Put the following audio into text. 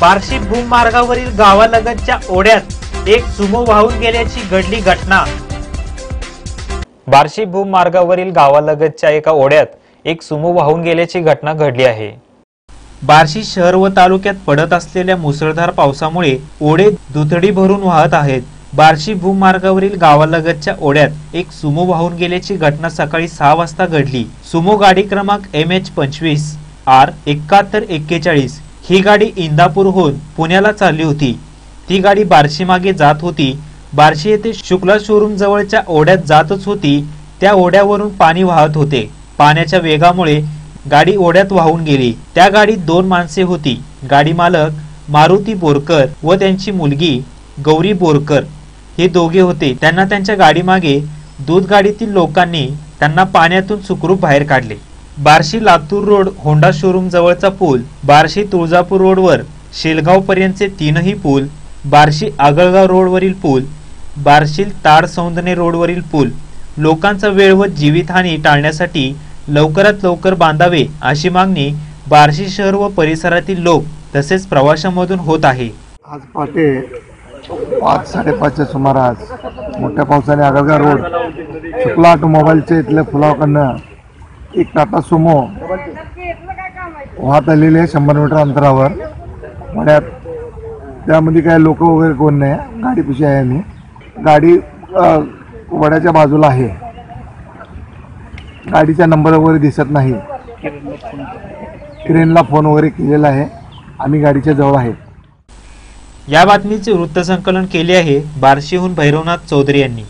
बार्शी भूमार्गावरील गावालगतच्या ओढ्यात एक सुमो वाहून गेल्याची घडली घटना। बार्शी भूमार्गावरील गावालगतच्या एका ओढ्यात एक सुमो वाहून गेल्याची घटना घडली आहे। बार्शी शहर व तालुक्यात पडत असलेल्या मुसळधार पावसामुळे ओढे दुथडी भरून वाहत आहेत। बार्शी भूमार्गावरील गावालगतच्या ओढ्यात एक सुमो वाहून गेल्याची घटना सकाळी 6 वाजता घडली। सुमो गाडी क्रमांक MH25 R 7141 ही गाडी इंदापूरहून पुण्याला चालली होती। ती गाडी बार्शी मागे जात होती। बार्शी येथे शुक्ला शोरूम जवळच्या ओढ्यात जातच होती। त्या ओढ्यावरून पाणी वाहत होते। पाण्याच्या वेगामुळे गाडी ओढ्यात वाहून गेली। त्या गाडीत 2 माणसे होती। गाडी मालक मारुती बोरकर व त्यांची मुलगी गौरी बोरकर हे दोघे होते। त्यांना त्यांच्या गाडीमागे दूध गाडीतील लोकांनी त्यांना पाण्यातून सुखरूप बाहेर काढले। Barshi Latur road Honda showroom जवळचा पूल, बार्शी तुळजापूर रोडवर शेलगाव पर्यंतचे 3ही पूल, बार्शी आगळगाव रोडवरील पूल, बार्शी ताड सौंदने रोडवरील पूल लोकांचा वेळ व जीवितहानी टाळण्यासाठी लवकरात लवकर बांधावे अशी मागणी बार्शी शहर व परिसरातील लोक तसेच प्रवाशांमधून होत आहे। आज पहाटे 5-5:30च्या सुमारास मोठ्या पावसाने आगळगाव रोड शुक्ला ऑटोमोबाईलच्या इथल्या पुलाकडनं एक टाटा सुमो वाहत आलेली आहे 100 मीटर अंतरावर वड्यात। त्यामध्ये काही लोक वगैरे कोण नाही, गाडीपाशी आहे आणि गाडी वड्याच्या बाजूला आहे। गाडीचा नंबर वगैरे दिसत नाही। क्रेनला फोन वगैरे केलेला आहे। आम्ही गाडीच्या जवळ आहे। या बातमीचे वृत्तसंकलन केले आहे बार्शीहून भैरवनाथ चौधरी यांनी।